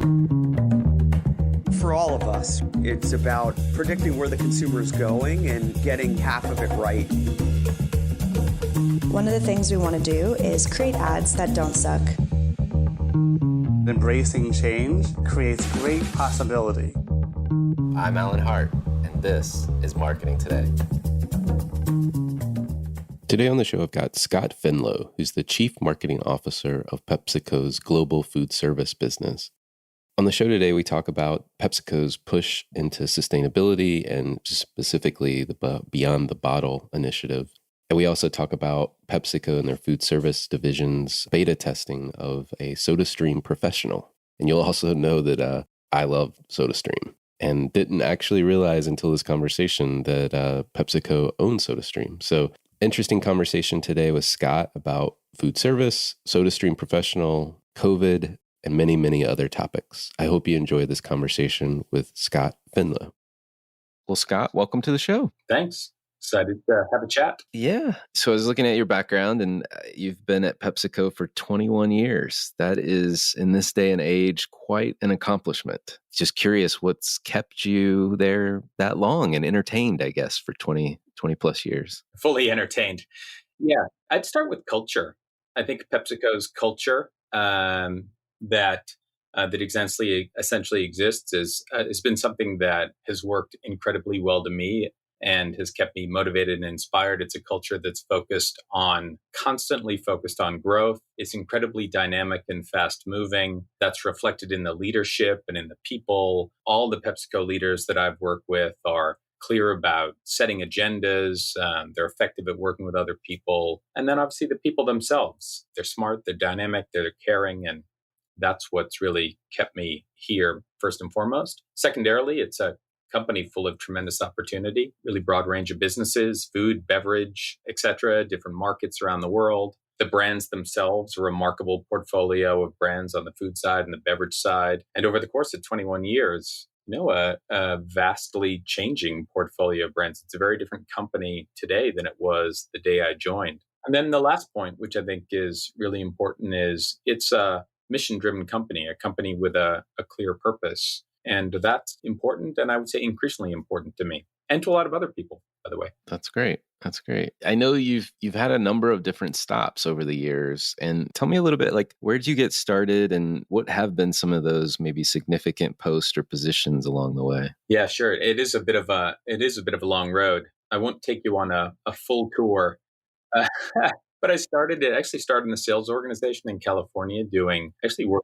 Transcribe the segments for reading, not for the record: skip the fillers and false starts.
For all of us, it's about predicting where the consumer is going and getting half of it right. One of the things we want to do is create ads that don't suck. Embracing change creates great possibility. I'm Alan Hart, and this is Marketing Today. Today on the show, I've got Scott Finlow, who's the Chief Marketing Officer of PepsiCo's global food service business. On the show today, we talk about PepsiCo's push into sustainability and specifically the Beyond the Bottle initiative. And we also talk about PepsiCo and their food service division's beta testing of a SodaStream Professional. And you'll also know that I love SodaStream and didn't actually realize until this conversation that PepsiCo owns SodaStream. So interesting conversation today with Scott about food service, SodaStream Professional, COVID, and many, many other topics. I hope you enjoy this conversation with Scott Finlow. Well, Scott, welcome to the show. Thanks. Excited to have a chat. Yeah. So I was looking at your background, and you've been at PepsiCo for 21 years. That is, in this day and age, quite an accomplishment. Just curious, what's kept you there that long and entertained, I guess, for 20 plus years? Fully entertained. Yeah. I'd start with culture. I think PepsiCo's culture that essentially exists has been something that has worked incredibly well to me and has kept me motivated and inspired. It's a culture that's constantly focused on growth. It's incredibly dynamic and fast moving. That's reflected in the leadership and in the people. All the PepsiCo leaders that I've worked with are clear about setting agendas. They're effective at working with other people. And then obviously the people themselves. They're smart, they're dynamic, they're caring, and that's what's really kept me here, first and foremost. Secondarily, it's a company full of tremendous opportunity, really broad range of businesses, food, beverage, etc., different markets around the world. The brands themselves, a remarkable portfolio of brands on the food side and the beverage side. And over the course of 21 years, a vastly changing portfolio of brands. It's a very different company today than it was the day I joined. And then the last point, which I think is really important, is it's a mission-driven company, a company with a clear purpose. And that's important, and I would say increasingly important to me and to a lot of other people, by the way. That's great. That's great. I know you've had a number of different stops over the years. And tell me a little bit, like, where did you get started and what have been some of those maybe significant posts or positions along the way? Yeah, sure. It is a bit of a long road. I won't take you on a full tour. But I started in the sales organization in California, working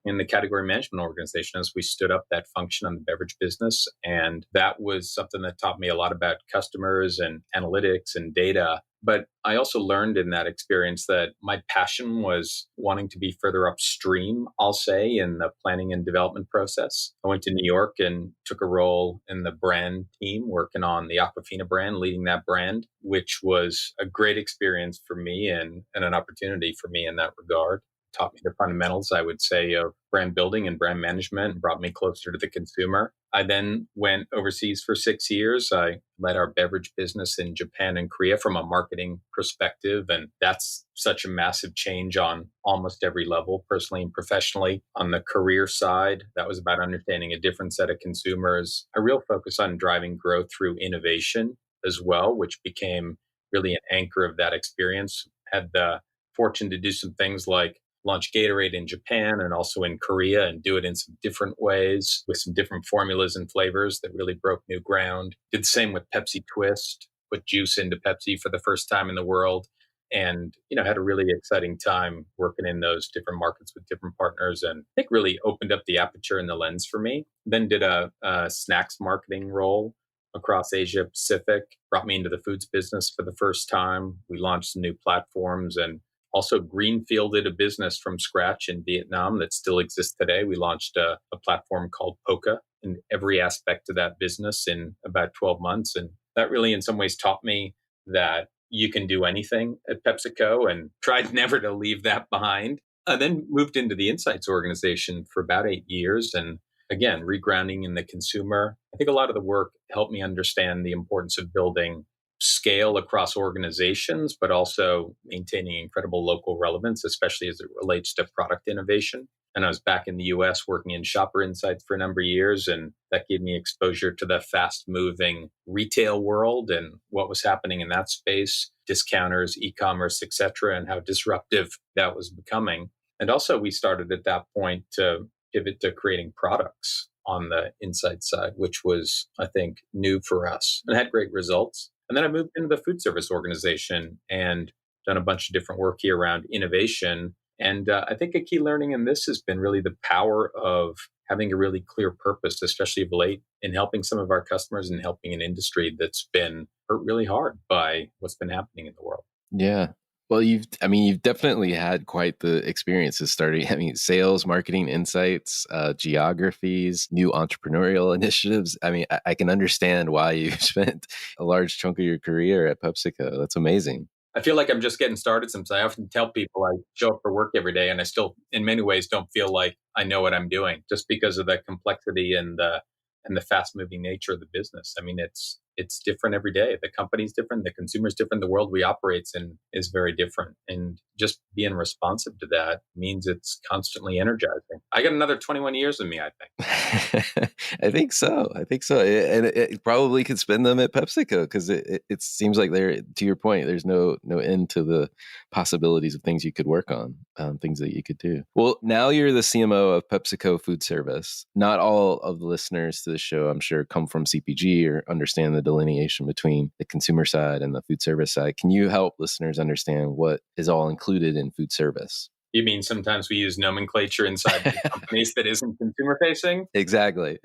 in the category management organization as we stood up that function on the beverage business. And that was something that taught me a lot about customers and analytics and data. But I also learned in that experience that my passion was wanting to be further upstream, I'll say, in the planning and development process. I went to New York and took a role in the brand team, working on the Aquafina brand, leading that brand, which was a great experience for me and an opportunity for me in that regard. Taught me the fundamentals, I would say, of brand building and brand management and brought me closer to the consumer. I then went overseas for 6 years. I led our beverage business in Japan and Korea from a marketing perspective. And that's such a massive change on almost every level, personally and professionally. On the career side, that was about understanding a different set of consumers, a real focus on driving growth through innovation as well, which became really an anchor of that experience. Had the fortune to do some things like launch Gatorade in Japan and also in Korea and do it in some different ways with some different formulas and flavors that really broke new ground. Did the same with Pepsi Twist, put juice into Pepsi for the first time in the world. And, had a really exciting time working in those different markets with different partners and I think really opened up the aperture and the lens for me. Then did a snacks marketing role across Asia Pacific, brought me into the foods business for the first time. We launched some new platforms and also greenfielded a business from scratch in Vietnam that still exists today. We launched a platform called Poca in every aspect of that business in about 12 months. And that really in some ways taught me that you can do anything at PepsiCo and tried never to leave that behind. I then moved into the insights organization for about 8 years. And again, regrounding in the consumer. I think a lot of the work helped me understand the importance of building scale across organizations, but also maintaining incredible local relevance, especially as it relates to product innovation. And I was back in the US working in shopper insights for a number of years. And that gave me exposure to the fast moving retail world and what was happening in that space, discounters, e-commerce, et cetera, and how disruptive that was becoming. And also we started at that point to pivot to creating products on the insight side, which was, I think, new for us and had great results. And then I moved into the food service organization and done a bunch of different work here around innovation. And I think a key learning in this has been really the power of having a really clear purpose, especially of late, in helping some of our customers and helping an industry that's been hurt really hard by what's been happening in the world. Yeah. Well, you've definitely had quite the experiences starting. I mean, sales, marketing, insights, geographies, new entrepreneurial initiatives. I mean, I can understand why you spent a large chunk of your career at PepsiCo. That's amazing. I feel like I'm just getting started sometimes. I often tell people I show up for work every day and I still, in many ways, don't feel like I know what I'm doing just because of the complexity and the fast moving nature of the business. I mean, it's different every day. The company's different, the consumer's different, the world we operate in is very different. And just being responsive to that means it's constantly energizing. I got another 21 years in me, I think. I think so. And it probably could spend them at PepsiCo because it seems like to your point, there's no end to the possibilities of things you could work on, things that you could do. Well, now you're the CMO of PepsiCo Food Service. Not all of the listeners to the show, I'm sure, come from CPG or understand the delineation between the consumer side and the food service side. Can you help listeners understand what is all included in food service? You mean sometimes we use nomenclature inside the companies that isn't consumer facing? Exactly.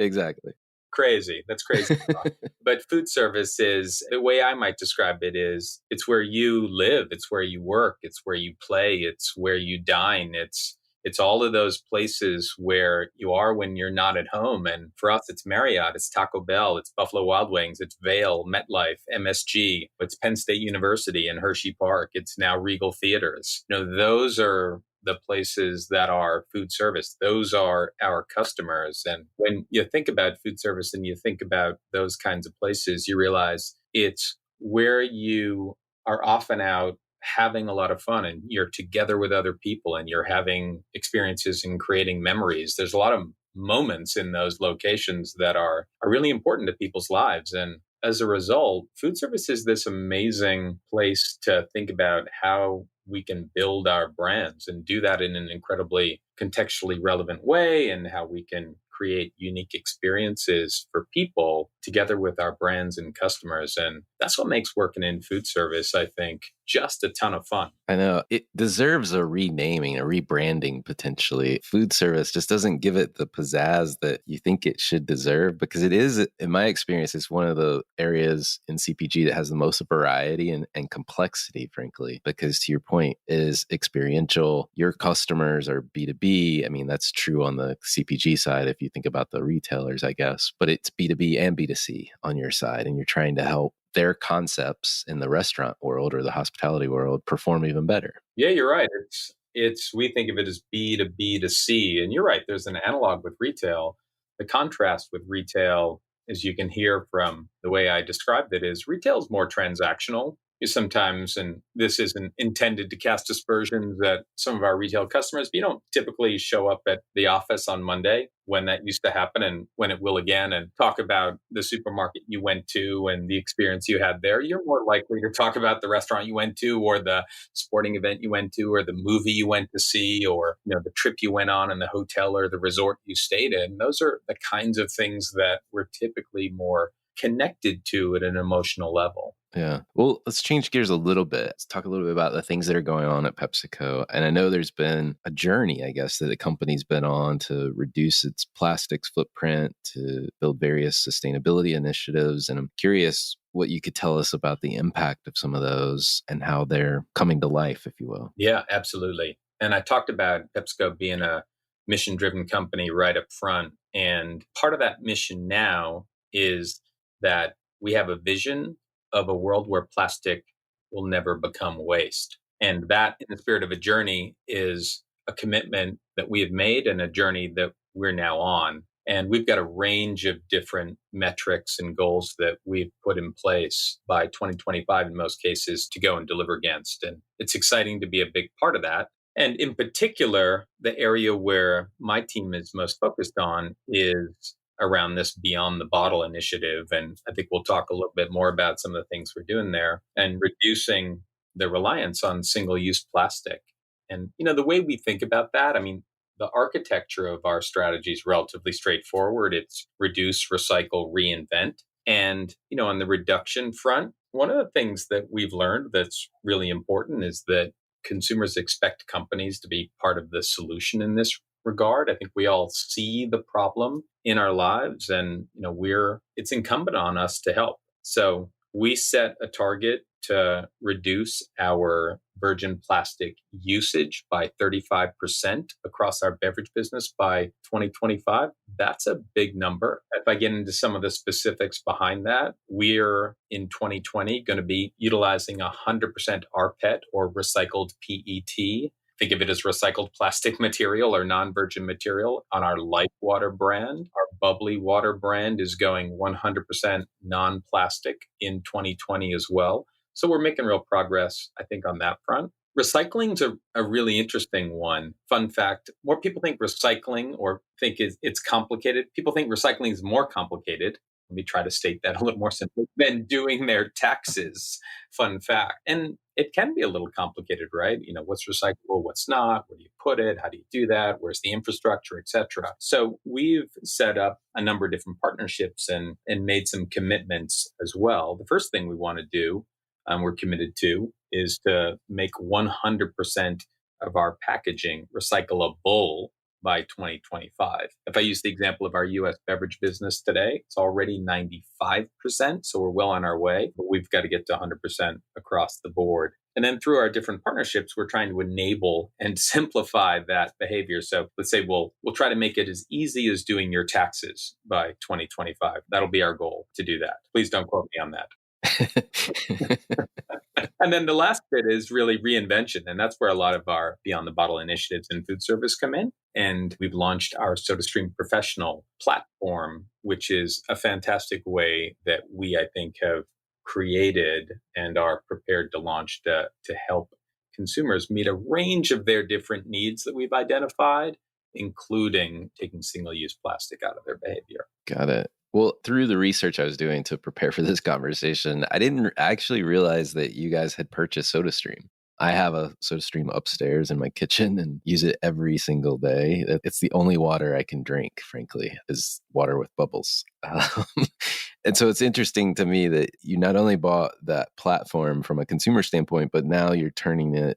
Crazy. That's crazy. But food service is, the way I might describe it is, it's where you live, it's where you work, it's where you play, it's where you dine, it's all of those places where you are when you're not at home. And for us, it's Marriott, it's Taco Bell, it's Buffalo Wild Wings, it's Vail, MetLife, MSG, it's Penn State University and Hershey Park, it's now Regal Theaters. Those are the places that are food service. Those are our customers. And when you think about food service and you think about those kinds of places, you realize it's where you are often out having a lot of fun and you're together with other people and you're having experiences and creating memories. There's a lot of moments in those locations that are really important to people's lives. And as a result, food service is this amazing place to think about how we can build our brands and do that in an incredibly contextually relevant way, and how we can create unique experiences for people together with our brands and customers. And that's what makes working in food service, I think, just a ton of fun. I know it deserves a renaming, a rebranding potentially. Food service just doesn't give it the pizzazz that you think it should deserve, because it is, in my experience, it's one of the areas in CPG that has the most variety and complexity, frankly, because to your point, is experiential. Your customers are B2B. I mean, that's true on the CPG side if you think about the retailers, I guess, but it's B2B and B2C on your side, and you're trying to help their concepts in the restaurant world or the hospitality world perform even better. Yeah, you're right. It's we think of it as B to B to C. And you're right, there's an analog with retail. The contrast with retail, as you can hear from the way I described it, is retail is more transactional. You sometimes, and this isn't intended to cast aspersions at some of our retail customers, but you don't typically show up at the office on Monday when that used to happen and when it will again, and talk about the supermarket you went to and the experience you had there. You're more likely to talk about the restaurant you went to, or the sporting event you went to, or the movie you went to see, or the trip you went on, and the hotel or the resort you stayed in. Those are the kinds of things that we're typically more connected to at an emotional level. Yeah. Well, let's change gears a little bit. Let's talk a little bit about the things that are going on at PepsiCo. And I know there's been a journey, I guess, that the company's been on to reduce its plastics footprint, to build various sustainability initiatives. And I'm curious what you could tell us about the impact of some of those and how they're coming to life, if you will. Yeah, absolutely. And I talked about PepsiCo being a mission-driven company right up front. And part of that mission now is that we have a vision of a world where plastic will never become waste. And that, in the spirit of a journey, is a commitment that we have made and a journey that we're now on. And we've got a range of different metrics and goals that we've put in place by 2025, in most cases, to go and deliver against. And it's exciting to be a big part of that. And in particular, the area where my team is most focused on is around this Beyond the Bottle initiative. And I think we'll talk a little bit more about some of the things we're doing there and reducing the reliance on single-use plastic. And, the way we think about that, I mean, the architecture of our strategy is relatively straightforward. It's reduce, recycle, reinvent. And, on the reduction front, one of the things that we've learned that's really important is that consumers expect companies to be part of the solution in this regard. I think we all see the problem in our lives, and it's incumbent on us to help. So we set a target to reduce our virgin plastic usage by 35% across our beverage business by 2025. That's a big number. If I get into some of the specifics behind that, we're in 2020 going to be utilizing 100% rPET or recycled PET. Think of it as recycled plastic material or non-virgin material on our Life Water brand. Our Bubbly Water brand is going 100% non-plastic in 2020 as well. So we're making real progress, I think, on that front. Recycling's a really interesting one. Fun fact, more people think recycling or think it's complicated. People think recycling is more complicated. Let me try to state that a little more simply than doing their taxes. Fun fact. And it can be a little complicated, right? What's recyclable, what's not, where do you put it, how do you do that, where's the infrastructure, et cetera. So we've set up a number of different partnerships and made some commitments as well. The first thing we want to do, we're committed to, is to make 100% of our packaging recyclable by 2025. If I use the example of our U.S. beverage business today, it's already 95%, so we're well on our way, but we've got to get to 100% across the board. And then through our different partnerships, we're trying to enable and simplify that behavior. So let's say we'll try to make it as easy as doing your taxes by 2025. That'll be our goal to do that. Please don't quote me on that. And then the last bit is really reinvention. And that's where a lot of our Beyond the Bottle initiatives in food service come in. And we've launched our SodaStream Professional platform, which is a fantastic way that we, I think, have created and are prepared to launch to help consumers meet a range of their different needs that we've identified, including taking single-use plastic out of their behavior. Got it. Well, through the research I was doing to prepare for this conversation, I didn't actually realize that you guys had purchased SodaStream. I have a SodaStream upstairs in my kitchen and use it every single day. It's the only water I can drink, frankly, is water with bubbles. And so it's interesting to me that you not only bought that platform from a consumer standpoint, but now you're turning it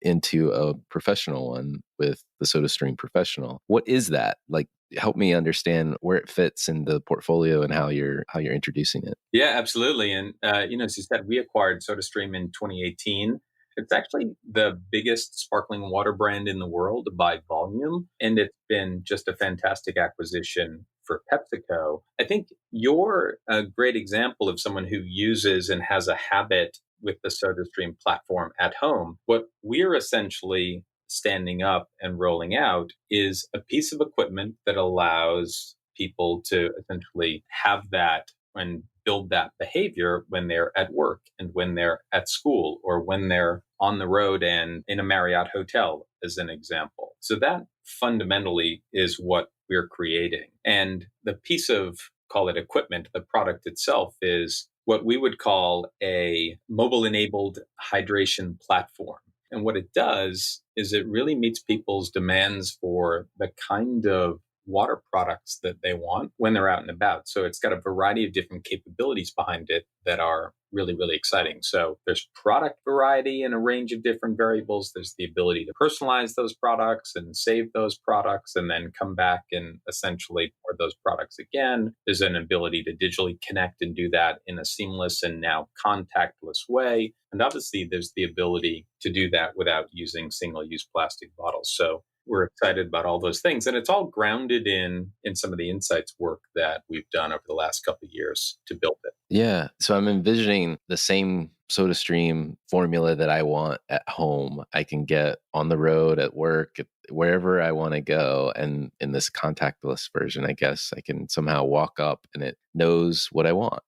into a professional one with the SodaStream Professional. What is that? Like, help me understand where it fits in the portfolio and how you're introducing it. Yeah, absolutely. And as you said, we acquired SodaStream in 2018. It's actually the biggest sparkling water brand in the world by volume, and it's been just a fantastic acquisition for PepsiCo. I think you're a great example of someone who uses and has a habit with the SodaStream platform at home. What we're essentially standing up and rolling out is a piece of equipment that allows people to essentially have that and build that behavior when they're at work and when they're at school or when they're on the road and in a Marriott hotel, as an example. So that fundamentally is what we're creating. And the piece of, call it equipment, the product itself is what we would call a mobile-enabled hydration platform. And what it does is it really meets people's demands for the kind of water products that they want when they're out and about. So it's got a variety of different capabilities behind it that are really, really exciting. So there's product variety in a range of different variables. There's the ability to personalize those products and save those products and then come back and essentially pour those products again. There's an ability to digitally connect and do that in a seamless and now contactless way. And obviously there's the ability to do that without using single-use plastic bottles. So we're excited about all those things. And it's all grounded in some of the insights work that we've done over the last couple of years to build it. Yeah. So I'm envisioning the same SodaStream formula that I want at home. I can get on the road, at work, wherever I want to go. And in this contactless version, I guess I can somehow walk up and it knows what I want.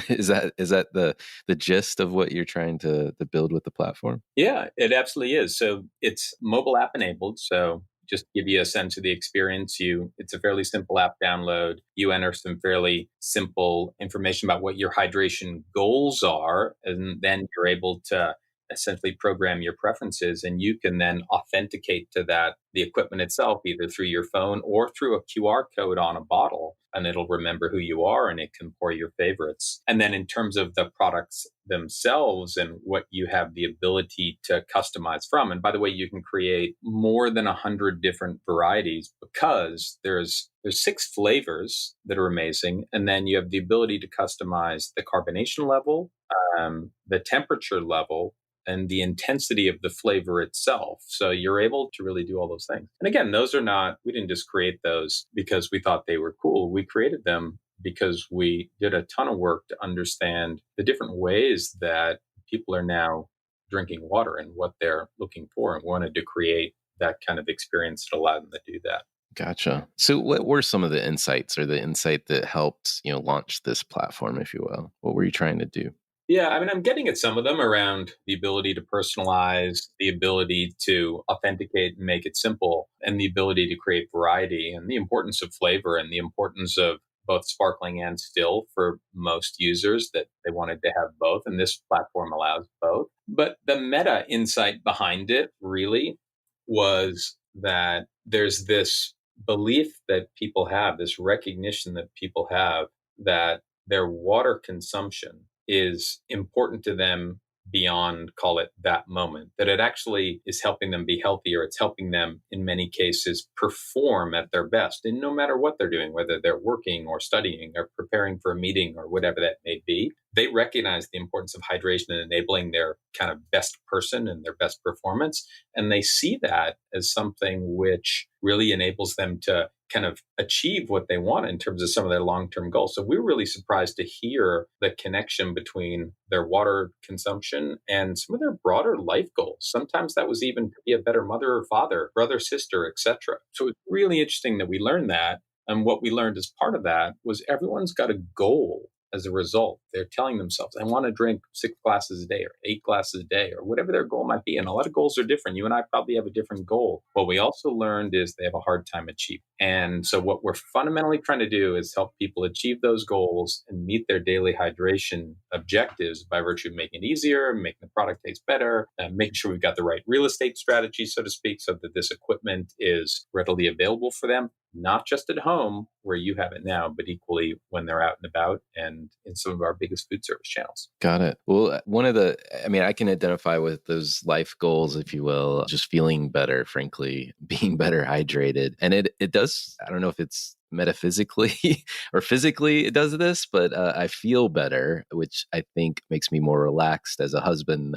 Is that the gist of what you're trying to build with the platform? Yeah, it absolutely is. So it's mobile app enabled. So just to give you a sense of the experience, it's a fairly simple app download. You enter some fairly simple information about what your hydration goals are, and then you're able to essentially program your preferences, and you can then authenticate to that the equipment itself, either through your phone or through a QR code on a bottle, and it'll remember who you are and it can pour your favorites. And then in terms of the products themselves and what you have the ability to customize from. And by the way, you can create more than 100 different varieties because there's 6 flavors that are amazing. And then you have the ability to customize the carbonation level, the temperature level, and the intensity of the flavor itself. So you're able to really do all those things. And again, we didn't just create those because we thought they were cool. We created them because we did a ton of work to understand the different ways that people are now drinking water and what they're looking for, and wanted to create that kind of experience that allowed them to do that. Gotcha. So what were some of the insights, or the insight that helped, launch this platform, if you will? What were you trying to do? Yeah, I mean, I'm getting at some of them around the ability to personalize, the ability to authenticate and make it simple, and the ability to create variety, and the importance of flavor, and the importance of both sparkling and still for most users, that they wanted to have both. And this platform allows both. But the meta insight behind it really was that there's this belief that people have, this recognition that people have, that their water consumption is important to them beyond, call it, that moment, that it actually is helping them be healthier. It's helping them, in many cases, perform at their best. And no matter what they're doing, whether they're working or studying or preparing for a meeting or whatever that may be, they recognize the importance of hydration and enabling their kind of best person and their best performance. And they see that as something which really enables them to kind of achieve what they want in terms of some of their long-term goals. So we were really surprised to hear the connection between their water consumption and some of their broader life goals. Sometimes that was even to be a better mother or father, brother, sister, etc. So it's really interesting that we learned that. And what we learned as part of that was everyone's got a goal. As a result, they're telling themselves, I want to drink 6 glasses a day or 8 glasses a day or whatever their goal might be. And a lot of goals are different. You and I probably have a different goal. What we also learned is they have a hard time achieving. And so what we're fundamentally trying to do is help people achieve those goals and meet their daily hydration objectives by virtue of making it easier, making the product taste better, and making sure we've got the right real estate strategy, so to speak, so that this equipment is readily available for them, not just at home where you have it now, but equally when they're out and about and in some of our biggest food service channels. Got it. Well, I can identify with those life goals, if you will, just feeling better, frankly, being better hydrated. And it does, I don't know if it's metaphysically or physically it does this, but I feel better, which I think makes me more relaxed as a husband,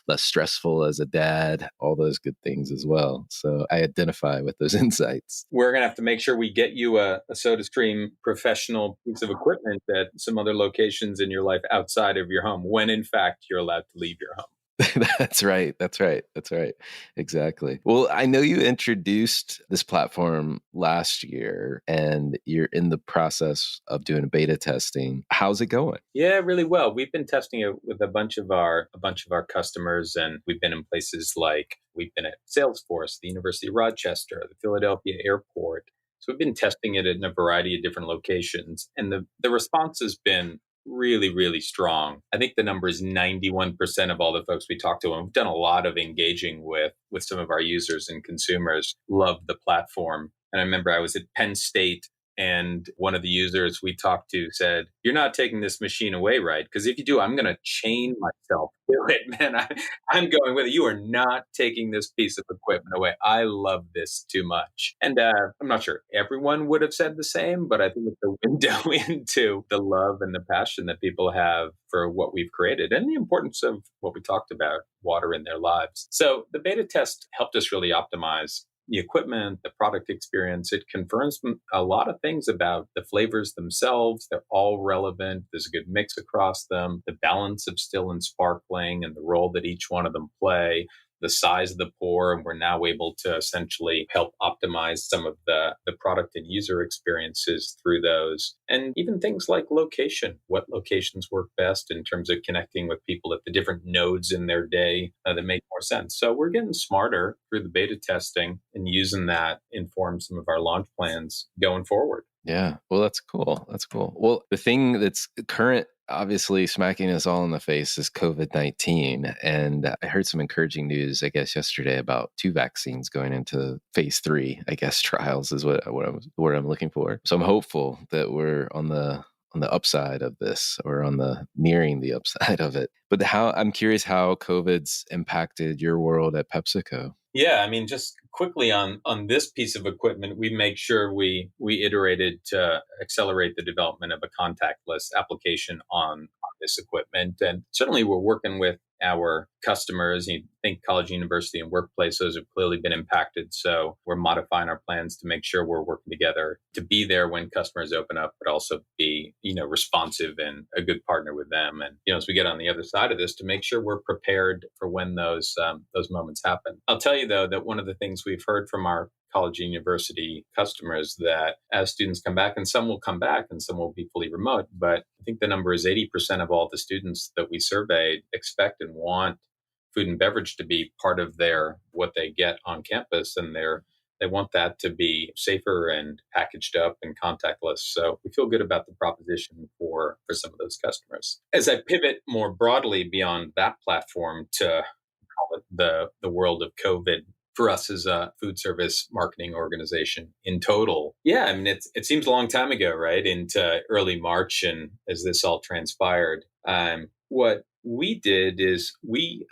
less stressful as a dad, all those good things as well. So I identify with those insights. We're going to have to make sure we get you a SodaStream Professional piece of equipment at some other locations in your life outside of your home, when in fact you're allowed to leave your home. That's right. Exactly. Well, I know you introduced this platform last year and you're in the process of doing beta testing. How's it going? Yeah, really well. We've been testing it with a bunch of our customers, and we've been in places like we've been at Salesforce, the University of Rochester, the Philadelphia Airport. So we've been testing it in a variety of different locations, and the response has been really, really strong. I think the number is 91% of all the folks we talked to, and we've done a lot of engaging with some of our users and consumers, love the platform. And I remember I was at Penn State, and one of the users we talked to said, "You're not taking this machine away, right? Because if you do, I'm going to chain myself to it, man. I'm going with it. You are not taking this piece of equipment away. I love this too much." And I'm not sure everyone would have said the same, but I think it's a window into the love and the passion that people have for what we've created and the importance of what we talked about, water in their lives. So the beta test helped us really optimize the equipment, the product experience. It confirms a lot of things about the flavors themselves. They're all relevant. There's a good mix across them. The balance of still and sparkling and the role that each one of them play. the size of the pour, and we're now able to essentially help optimize some of the product and user experiences through those. And even things like location, what locations work best in terms of connecting with people at the different nodes in their day that make more sense. So we're getting smarter through the beta testing and using that inform some of our launch plans going forward. Yeah. Well, that's cool. That's cool. Well, the thing that's current, obviously smacking us all in the face is COVID-19. And I heard some encouraging news, I guess, yesterday about 2 vaccines going into phase 3, I guess, trials is what I'm looking for. So I'm hopeful that we're on the upside of this, or on the nearing the upside of it. But I'm curious how COVID's impacted your world at PepsiCo. Yeah, I mean, just quickly on this piece of equipment, we make sure we iterated to accelerate the development of a contactless application on this equipment. And certainly we're working with our customers. You think college, university, and workplaces have clearly been impacted. So we're modifying our plans to make sure we're working together to be there when customers open up, but also be, responsive and a good partner with them. And, as we get on the other side of this, to make sure we're prepared for when those moments happen. I'll tell you, though, that one of the things we've heard from our college and university customers, that as students come back, and some will come back and some will be fully remote, but I think the number is 80% of all the students that we surveyed expect and want food and beverage to be part of what they get on campus, and they want that to be safer and packaged up and contactless. So we feel good about the proposition for some of those customers. As I pivot more broadly beyond that platform to call it the world of COVID, for us as a food service marketing organization in total. Yeah, I mean, it seems a long time ago, right? Into early March, and as this all transpired, what we did is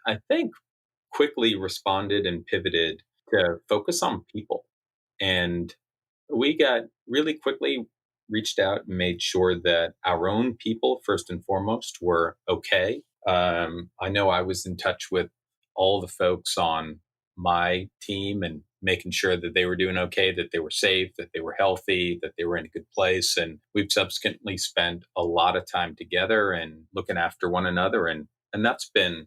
I think, quickly responded and pivoted to focus on people. And we got really quickly reached out and made sure that our own people, first and foremost, were okay. I know I was in touch with all the folks on my team and making sure that they were doing okay, that they were safe, that they were healthy, that they were in a good place. And we've subsequently spent a lot of time together and looking after one another. And that's been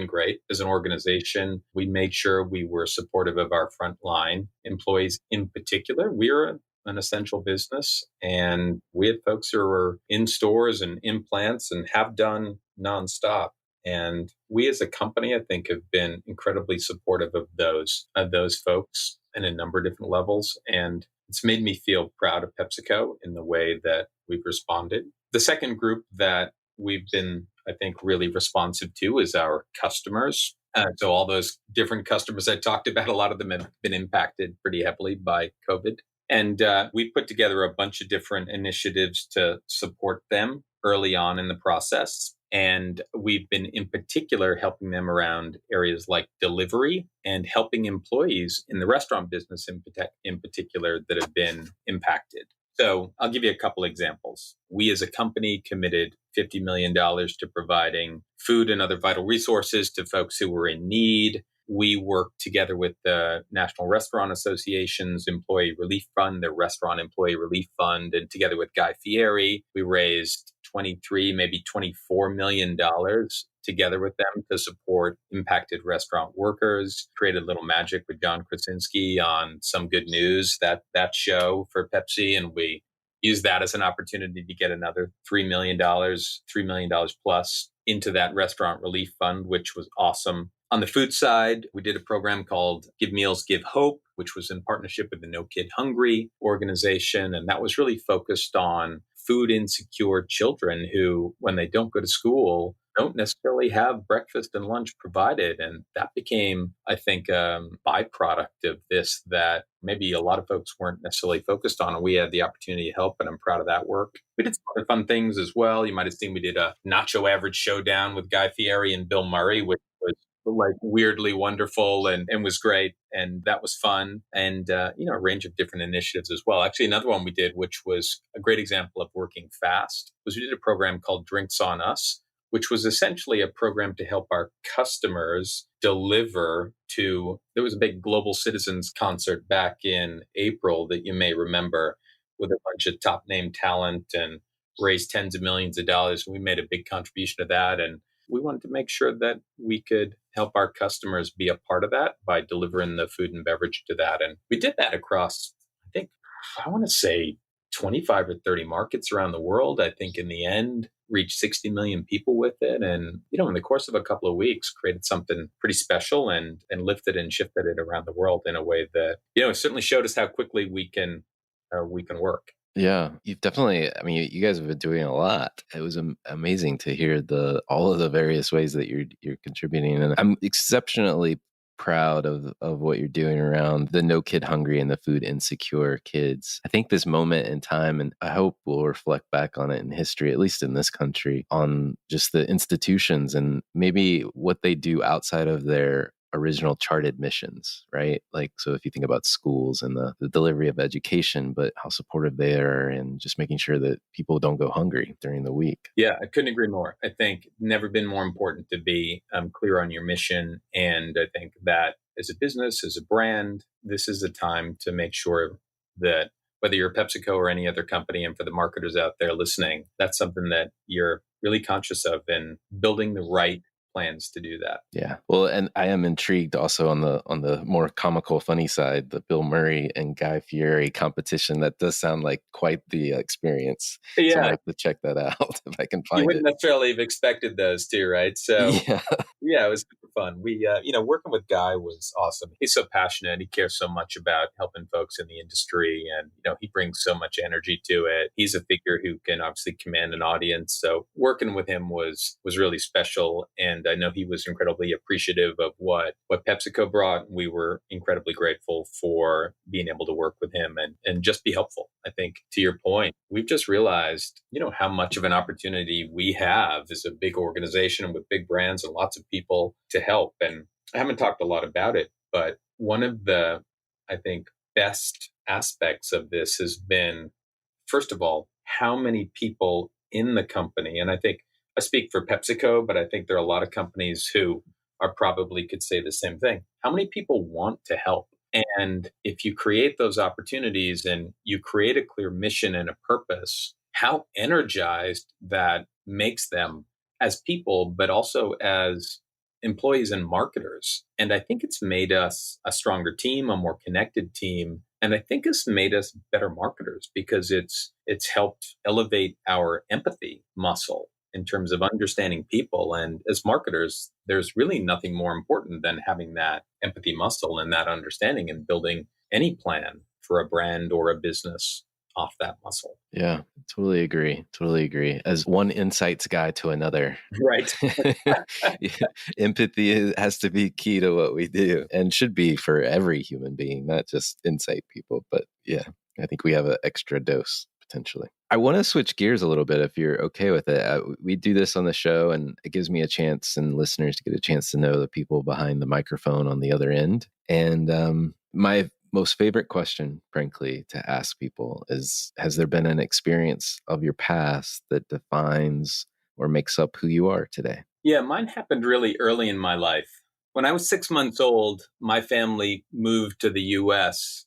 great. As an organization, we made sure we were supportive of our frontline employees in particular. We're an essential business, and we had folks who were in stores and in plants and have done nonstop. And we as a company, I think, have been incredibly supportive of those folks in a number of different levels. And it's made me feel proud of PepsiCo in the way that we've responded. The second group that we've been, I think, really responsive to is our customers. So all those different customers I talked about, a lot of them have been impacted pretty heavily by COVID. And we put together a bunch of different initiatives to support them early on in the process. And we've been, in particular, helping them around areas like delivery and helping employees in the restaurant business in particular that have been impacted. So I'll give you a couple examples. We as a company committed $50 million to providing food and other vital resources to folks who were in need. We worked together with the National Restaurant Association's Employee Relief Fund, their Restaurant Employee Relief Fund, and together with Guy Fieri, we raised $23, maybe $24 million together with them to support impacted restaurant workers. Created Little Magic with John Krasinski on Some Good News, that show for Pepsi, and we used that as an opportunity to get another $3 million plus into that restaurant relief fund, which was awesome. On the food side, we did a program called Give Meals, Give Hope, which was in partnership with the No Kid Hungry organization. And that was really focused on food insecure children who, when they don't go to school, don't necessarily have breakfast and lunch provided. And that became, I think, a byproduct of this that maybe a lot of folks weren't necessarily focused on. And we had the opportunity to help, and I'm proud of that work. We did some other fun things as well. You might have seen we did a Nacho Average Showdown with Guy Fieri and Bill Murray, which was like weirdly wonderful and was great. And that was fun. And, a range of different initiatives as well. Actually, another one we did, which was a great example of working fast, was we did a program called Drinks on Us, which was essentially a program to help our customers deliver to, there was a big Global Citizens concert back in April that you may remember, with a bunch of top name talent, and raised tens of millions of dollars. We made a big contribution to that. And we wanted to make sure that we could help our customers be a part of that by delivering the food and beverage to that. And we did that across, I think, I want to say 25 or 30 markets around the world. I think in the end, reached 60 million people with it. And, in the course of a couple of weeks, created something pretty special and lifted and shifted it around the world in a way that, it certainly showed us how quickly we can work. Yeah, you've definitely, I mean, you guys have been doing a lot. It was amazing to hear all of the various ways that you're contributing. And I'm exceptionally proud of what you're doing around the no kid hungry and the food insecure kids. I think this moment in time, and I hope we'll reflect back on it in history, at least in this country, on just the institutions and maybe what they do outside of their original charted missions, right? Like, so if you think about schools and the delivery of education, but how supportive they are and just making sure that people don't go hungry during the week. Yeah, I couldn't agree more. I think never been more important to be clear on your mission. And I think that as a business, as a brand, this is a time to make sure that whether you're PepsiCo or any other company, and for the marketers out there listening, that's something that you're really conscious of and building the right plans to do that. Yeah. Well, and I am intrigued also on the more comical, funny side, the Bill Murray and Guy Fieri competition. That does sound like quite the experience. Yeah. So I have to check that out if I can find it. You wouldn't necessarily have expected those two, right? So yeah, it was super fun. We, working with Guy was awesome. He's so passionate. He cares so much about helping folks in the industry, and he brings so much energy to it. He's a figure who can obviously command an audience. So working with him was really special, and I know he was incredibly appreciative of what PepsiCo brought. We were incredibly grateful for being able to work with him and just be helpful. I think to your point, we've just realized, how much of an opportunity we have as a big organization with big brands and lots of people to help. And I haven't talked a lot about it, but one of the, I think, best aspects of this has been, first of all, how many people in the company, and I think I speak for PepsiCo, but I think there are a lot of companies who are probably could say the same thing. How many people want to help? And if you create those opportunities and you create a clear mission and a purpose, how energized that makes them as people, but also as employees and marketers. And I think it's made us a stronger team, a more connected team. And I think it's made us better marketers because it's helped elevate our empathy muscle in terms of understanding people. And as marketers, there's really nothing more important than having that empathy muscle and that understanding and building any plan for a brand or a business off that muscle. Yeah, totally agree. As one insights guy to another. Right. Empathy has to be key to what we do and should be for every human being, not just insight people. But yeah, I think we have an extra dose potentially. I want to switch gears a little bit if you're okay with it. We do this on the show and it gives me a chance and listeners to get a chance to know the people behind the microphone on the other end. And my most favorite question, frankly, to ask people is, has there been an experience of your past that defines or makes up who you are today? Yeah, mine happened really early in my life. When I was 6 months old, my family moved to the U.S.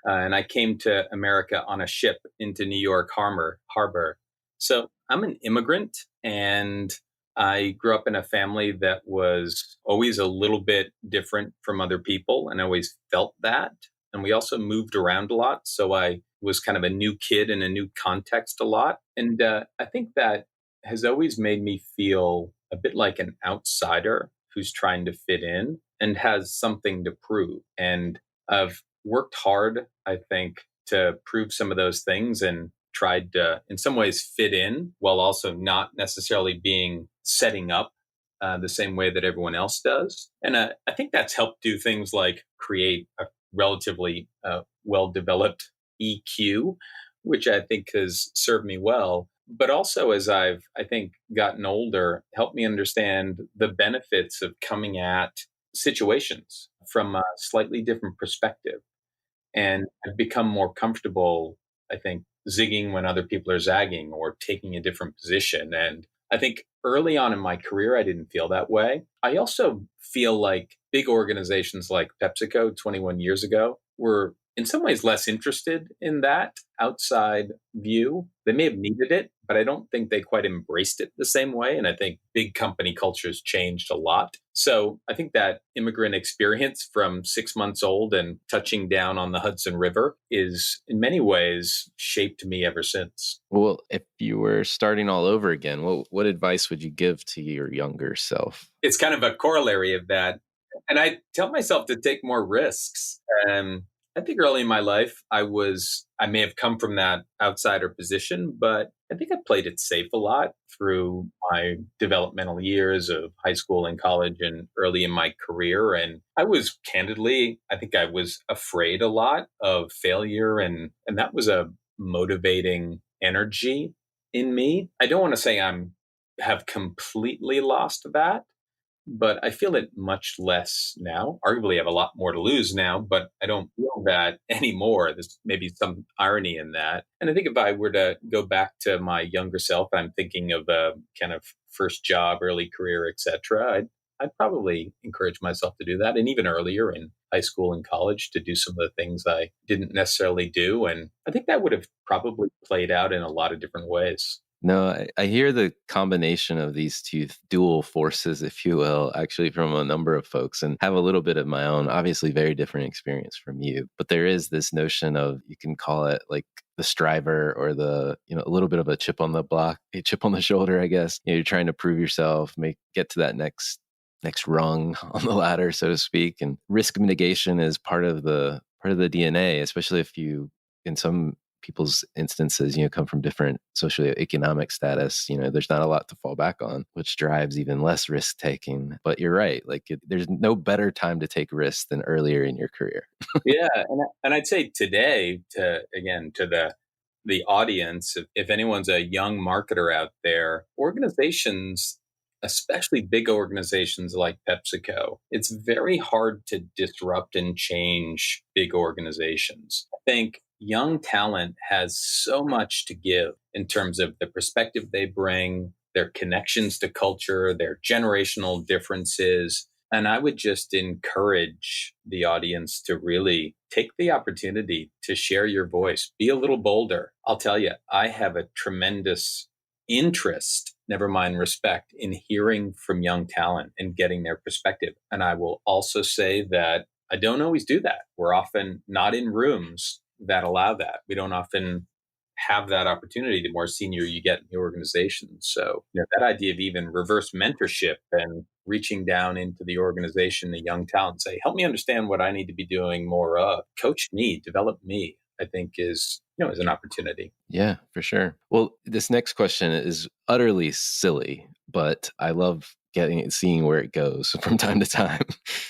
And I came to America on a ship into New York Harbor. So I'm an immigrant, and I grew up in a family that was always a little bit different from other people, and I always felt that. And we also moved around a lot. So I was kind of a new kid in a new context a lot. And I think that has always made me feel a bit like an outsider who's trying to fit in and has something to prove. And I've worked hard, I think, to prove some of those things and tried to, in some ways, fit in while also not necessarily setting up the same way that everyone else does. And I think that's helped do things like create a relatively well-developed EQ, which I think has served me well. But also, as I've, I think, gotten older, helped me understand the benefits of coming at situations from a slightly different perspective. And I've become more comfortable, I think, zigging when other people are zagging or taking a different position. And I think early on in my career, I didn't feel that way. I also feel like big organizations like PepsiCo 21 years ago were in some ways less interested in that outside view. They may have needed it, but I don't think they quite embraced it the same way. And I think big company cultures changed a lot. So I think that immigrant experience from 6 months old and touching down on the Hudson River is in many ways shaped me ever since. Well, if you were starting all over again, what advice would you give to your younger self? It's kind of a corollary of that. And I tell myself to take more risks. I think early in my life, I may have come from that outsider position, but I think I played it safe a lot through my developmental years of high school and college and early in my career. And I was candidly, I think I was afraid a lot of failure. And that was a motivating energy in me. I don't want to say have completely lost that, but I feel it much less now. Arguably, I have a lot more to lose now, but I don't feel that anymore. There's maybe some irony in that. And I think if I were to go back to my younger self, I'm thinking of a kind of first job, early career, etc. I'd probably encourage myself to do that. And even earlier in high school and college to do some of the things I didn't necessarily do. And I think that would have probably played out in a lot of different ways. No, I hear the combination of these two dual forces, if you will, actually from a number of folks, and have a little bit of my own, obviously very different experience from you. But there is this notion of, you can call it like the striver, or the, a little bit of a chip on the block, a chip on the shoulder, I guess. You're trying to prove yourself, get to that next rung on the ladder, so to speak. And risk mitigation is part of the DNA, especially if you, in some people's instances, come from different socioeconomic status. There's not a lot to fall back on, which drives even less risk taking. But you're right. There's no better time to take risks than earlier in your career. Yeah. And I'd say today, to the audience, if anyone's a young marketer out there, organizations, especially big organizations like PepsiCo, it's very hard to disrupt and change big organizations. I think young talent has so much to give in terms of the perspective they bring, their connections to culture, their generational differences. And I would just encourage the audience to really take the opportunity to share your voice, be a little bolder. I'll tell you, I have a tremendous interest, never mind respect, in hearing from young talent and getting their perspective. And I will also say that I don't always do that. We're often not in rooms that allow that. We don't often have that opportunity the more senior you get in the organization. So that idea of even reverse mentorship and reaching down into the organization, the young talent, say, help me understand what I need to be doing more of, coach me, develop me, I think is an opportunity. Yeah, for sure. Well, this next question is utterly silly, but I love seeing where it goes from time to time.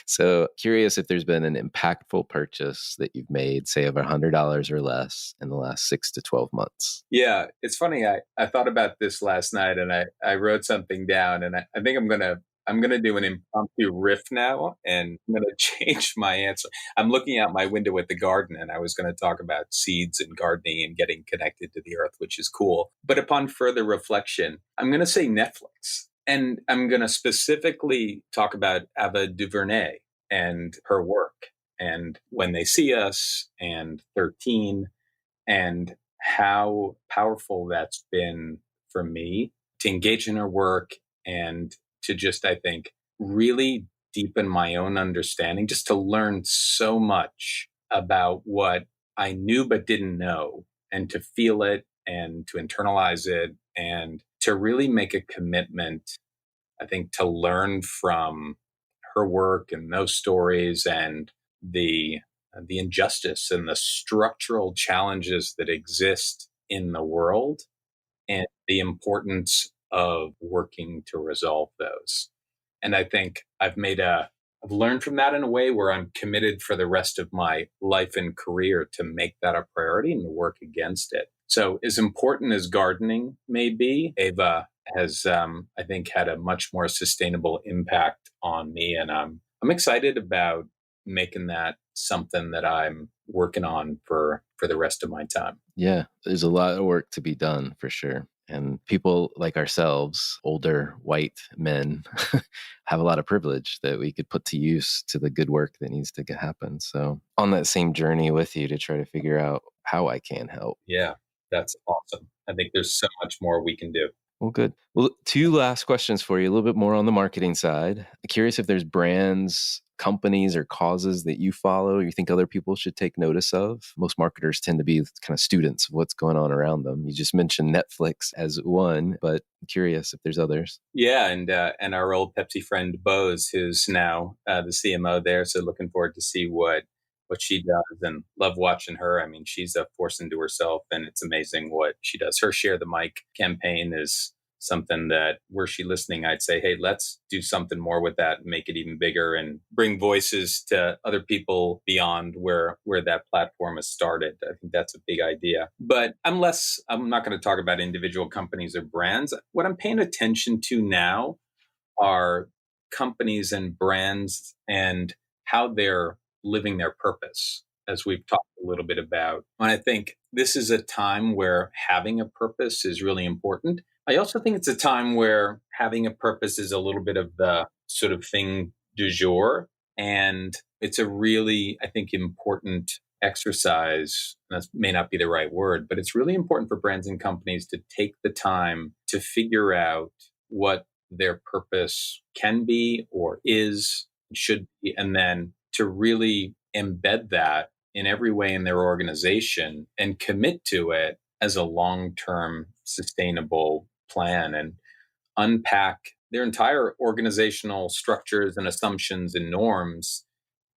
So curious if there's been an impactful purchase that you've made, say of $100 or less in the last 6 to 12 months. Yeah, it's funny. I thought about this last night and I wrote something down, and I think I'm going to do an impromptu riff now, and I'm going to change my answer. I'm looking out my window at the garden, and I was going to talk about seeds and gardening and getting connected to the earth, which is cool. But upon further reflection, I'm going to say Netflix. And I'm going to specifically talk about Ava DuVernay and her work, and When They See Us, and 13, and how powerful that's been for me to engage in her work and to just, I think, really deepen my own understanding, just to learn so much about what I knew but didn't know, and to feel it and to internalize it, and to really make a commitment, I think, to learn from her work and those stories, and the injustice and the structural challenges that exist in the world, and the importance of working to resolve those. And I think I've learned from that in a way where I'm committed for the rest of my life and career to make that a priority and to work against it. So as important as gardening may be, Ava has, I think, had a much more sustainable impact on me. And I'm excited about making that something that I'm working on for the rest of my time. Yeah, there's a lot of work to be done for sure. And people like ourselves, older white men, have a lot of privilege that we could put to use to the good work that needs to happen. So on that same journey with you to try to figure out how I can help. Yeah, that's awesome. I think there's so much more we can do. Well, good. Well, two last questions for you, a little bit more on the marketing side. I'm curious if there's brands, companies, or causes that you follow or you think other people should take notice of. Most marketers tend to be kind of students of what's going on around them. You just mentioned Netflix as one, but I'm curious if there's others. Yeah, and our old Pepsi friend Bose, who's now the CMO there. So looking forward to see what she does, and love watching her. I mean, she's a force into herself, and it's amazing what she does. Her Share the Mic campaign is something that, were she listening, I'd say, hey, let's do something more with that and make it even bigger and bring voices to other people beyond where that platform has started. I think that's a big idea. But I'm not going to talk about individual companies or brands. What I'm paying attention to now are companies and brands and how they're living their purpose, as we've talked a little bit about. And I think this is a time where having a purpose is really important. I also think it's a time where having a purpose is a little bit of the sort of thing du jour. And it's a really, I think, important exercise. That may not be the right word, but it's really important for brands and companies to take the time to figure out what their purpose can be or is, should be, and then to really embed that in every way in their organization and commit to it as a long-term sustainable plan, and unpack their entire organizational structures and assumptions and norms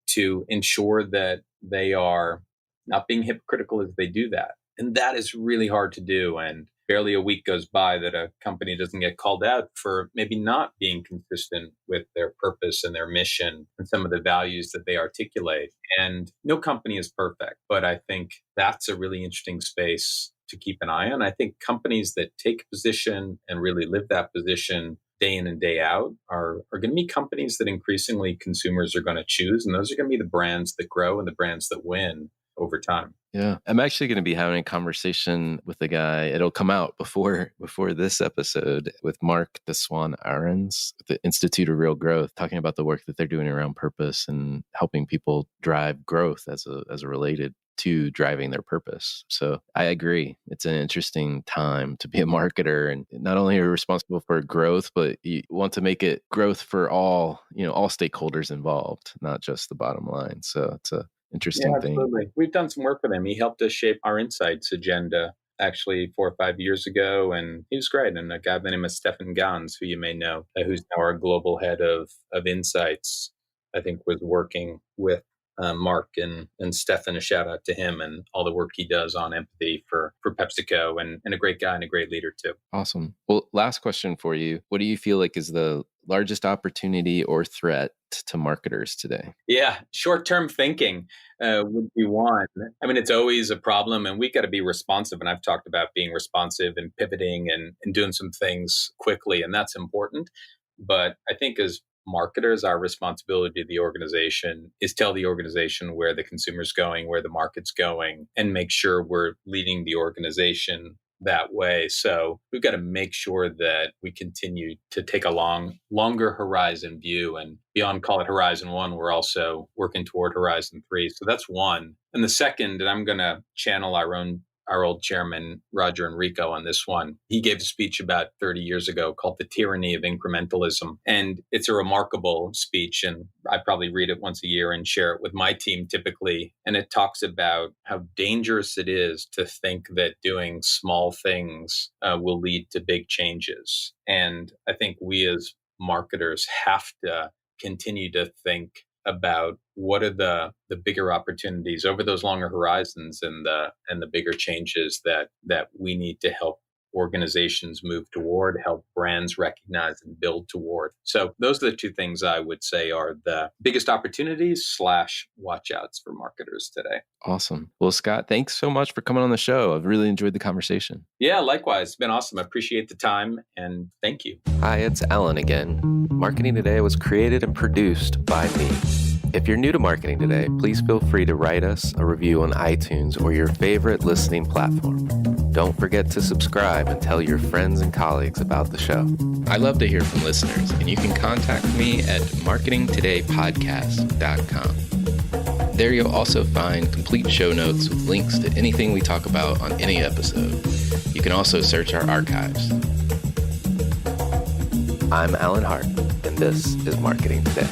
to ensure that they are not being hypocritical as they do that. And that is really hard to do. And barely a week goes by that a company doesn't get called out for maybe not being consistent with their purpose and their mission and some of the values that they articulate. And no company is perfect, but I think that's a really interesting space to keep an eye on. I think companies that take a position and really live that position day in and day out are going to be companies that increasingly consumers are going to choose. And those are going to be the brands that grow and the brands that win over time. Yeah. I'm actually going to be having a conversation with a guy. It'll come out before this episode with Mark DeSwan Ahrens at the Institute of Real Growth, talking about the work that they're doing around purpose and helping people drive growth as a related to driving their purpose. So I agree. It's an interesting time to be a marketer, and not only are you responsible for growth, but you want to make it growth for all stakeholders involved, not just the bottom line. So it's a interesting thing. Absolutely. We've done some work with him. He helped us shape our insights agenda actually 4 or 5 years ago, and he was great. And a guy by the name of Stefan Gans, who you may know, who's now our global head of insights, I think was working with Mark and Stefan. A shout out to him and all the work he does on empathy for PepsiCo, and a great guy and a great leader too. Awesome. Well, last question for you. What do you feel like is the largest opportunity or threat to marketers today? Yeah, short-term thinking would be one. I mean, it's always a problem, and we got to be responsive. And I've talked about being responsive and pivoting and doing some things quickly, and that's important. But I think as marketers, our responsibility to the organization is tell the organization where the consumer's going, where the market's going, and make sure we're leading the organization that way. So we've got to make sure that we continue to take a longer horizon view, and beyond, call it Horizon 1, we're also working toward Horizon 3. So that's one. And the second, and I'm going to channel our old chairman, Roger Enrico, on this one. He gave a speech about 30 years ago called The Tyranny of Incrementalism. And it's a remarkable speech. And I probably read it once a year and share it with my team typically. And it talks about how dangerous it is to think that doing small things will lead to big changes. And I think we as marketers have to continue to think about what are the bigger opportunities over those longer horizons and the bigger changes that we need to help organizations move toward, help brands recognize and build toward. So those are the two things I would say are the biggest opportunities / watch outs for marketers today. Awesome. Well, Scott, thanks so much for coming on the show. I've really enjoyed the conversation. Yeah, likewise. It's been awesome. I appreciate the time, and thank you. Hi, it's Alan again. Marketing Today was created and produced by me. If you're new to Marketing Today, please feel free to write us a review on iTunes or your favorite listening platform. Don't forget to subscribe and tell your friends and colleagues about the show. I love to hear from listeners, and you can contact me at marketingtodaypodcast.com. There you'll also find complete show notes with links to anything we talk about on any episode. You can also search our archives. I'm Alan Hart, and this is Marketing Today.